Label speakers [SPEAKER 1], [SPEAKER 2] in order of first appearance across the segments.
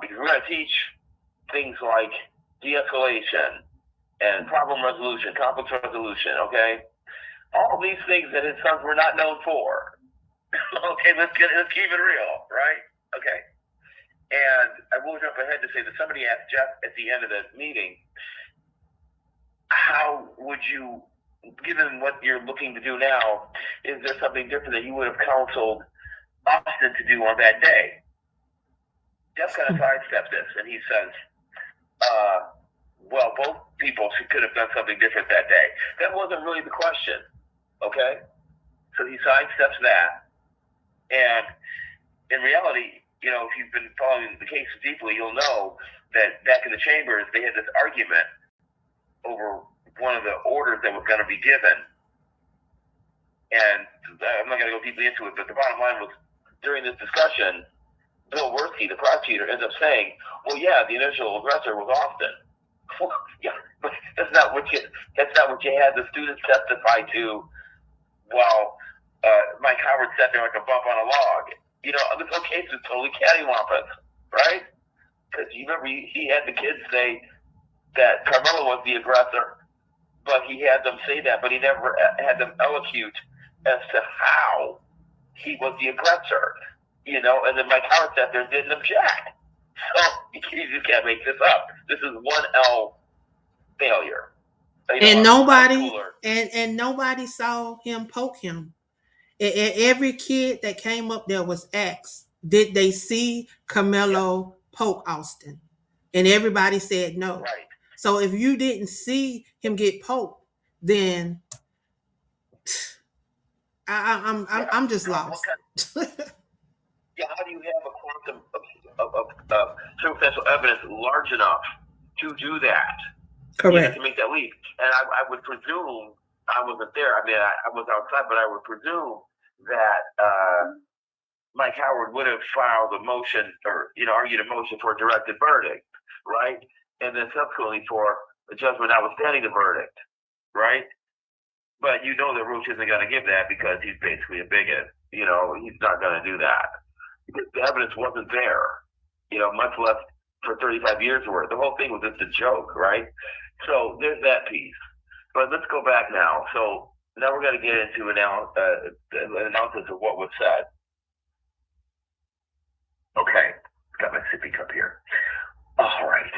[SPEAKER 1] because we're going to teach things like de-escalation and problem resolution, conflict resolution, okay? All these things that his sons were not known for. Okay, let's keep it real, right? Okay. And I will jump ahead to say that somebody asked Jeff at the end of the meeting, how would you, given what you're looking to do now, is there something different that you would have counseled Austin to do on that day? Jeff kind of sidesteps this, and he says, well, both people could have done something different that day. That wasn't really the question, okay? So he sidesteps that, and in reality, you know, if you've been following the case deeply, you'll know that back in the chambers, they had this argument over one of the orders that was going to be given. And I'm not going to go deeply into it, but the bottom line was, during this discussion, Bill Worski, the prosecutor, ends up saying, well, yeah, the initial aggressor was Austin. Well, yeah, but that's not what you had the students testify to while Mike Howard sat there like a bump on a log. You know, this whole case is totally cattywampus, right? Because you remember he had the kids say that Carmelo was the aggressor, but he had them say that, but he never had them elocute as to how he was the aggressor, you know, and then Mike Howard sat there and didn't object. So you just can't make this up. This is one L failure. You know,
[SPEAKER 2] and nobody saw him poke him. Every kid that came up there was asked, did they see Carmelo poke Austin? And everybody said no.
[SPEAKER 1] Right.
[SPEAKER 2] So if you didn't see him get poked, then I'm just lost.
[SPEAKER 1] Yeah, how do you have a quantum of circumstantial evidence large enough to do that?
[SPEAKER 2] Correct.
[SPEAKER 1] You have to make that leap. And I would presume, I wasn't there, I mean, I was outside, but I would presume that Mike Howard would have filed a motion or, you know, argued a motion for a directed verdict, right? And then subsequently for a judgment notwithstanding the verdict, right? But you know that Roach isn't going to give that because he's basically a bigot. You know, he's not going to do that. The evidence wasn't there, you know, much less for 35 years worth. The whole thing was just a joke, right? So there's that piece. But let's go back now. So now we're going to get into an analysis of what was said. Okay, got my sippy cup here. All right.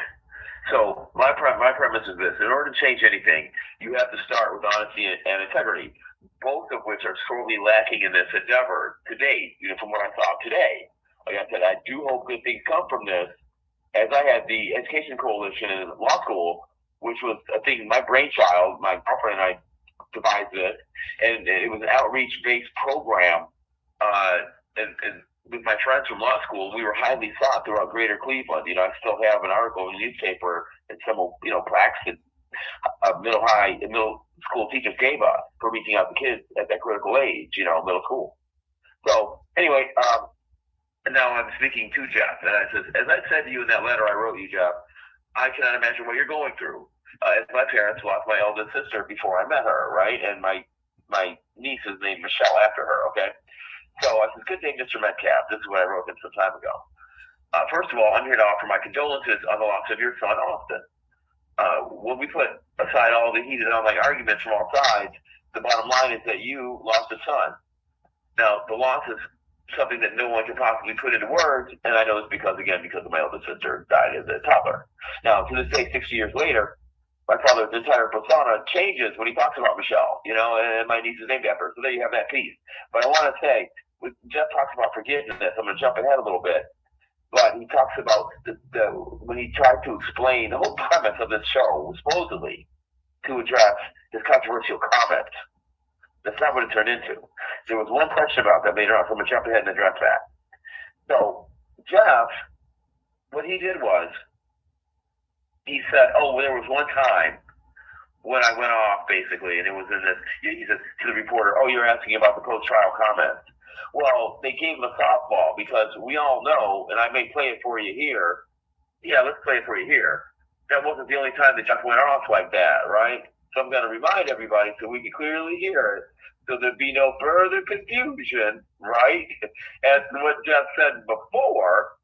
[SPEAKER 1] So my premise is this: in order to change anything, you have to start with honesty and integrity, both of which are sorely lacking in this endeavor to date. You know, from what I saw today, like I said, I do hope good things come from this. As I had the Education Coalition in law school, which was a thing, my brainchild, my girlfriend and I devised this, and it was an outreach-based program, and with my friends from law school, we were highly sought throughout Greater Cleveland. You know, I still have an article in the newspaper that some, you know, Braxton middle school teachers gave us for reaching out to kids at that critical age, you know, middle school. So anyway, and now I'm speaking to Jeff, and I says, as I said to you in that letter I wrote you, Jeff, I cannot imagine what you're going through. As my parents lost my eldest sister before I met her, right? And my niece is named Michelle after her, okay? So I said, good day, Mr. Metcalf. This is what I wrote him some time ago. First of all, I'm here to offer my condolences on the loss of your son, Austin. When we put aside all the heated online arguments from all sides, the bottom line is that you lost a son. Now, the loss is something that no one can possibly put into words, and I know it's because of my eldest sister died as a toddler. Now, to this day, 60 years later, my father's entire persona changes when he talks about Michelle, you know, and my niece is named after her. So there you have that piece. But I want to say, when Jeff talks about forgiveness, I'm going to jump ahead a little bit. But he talks about when he tried to explain the whole premise of this show, supposedly, to address his controversial comments. That's not what it turned into. There was one question about that later on, so I'm going to jump ahead and address that. So, Jeff, what he did was, he said, oh, well, there was one time when I went off, basically, and it was in this, he said to the reporter, oh, you're asking about the post-trial comments. Well, they gave him a softball because we all know, and I may play it for you here. Yeah, let's play it for you here. That wasn't the only time that Jeff went off like that, right? So I'm going to remind everybody so we can clearly hear it, so there'd be no further confusion, right? As to what Jeff said before,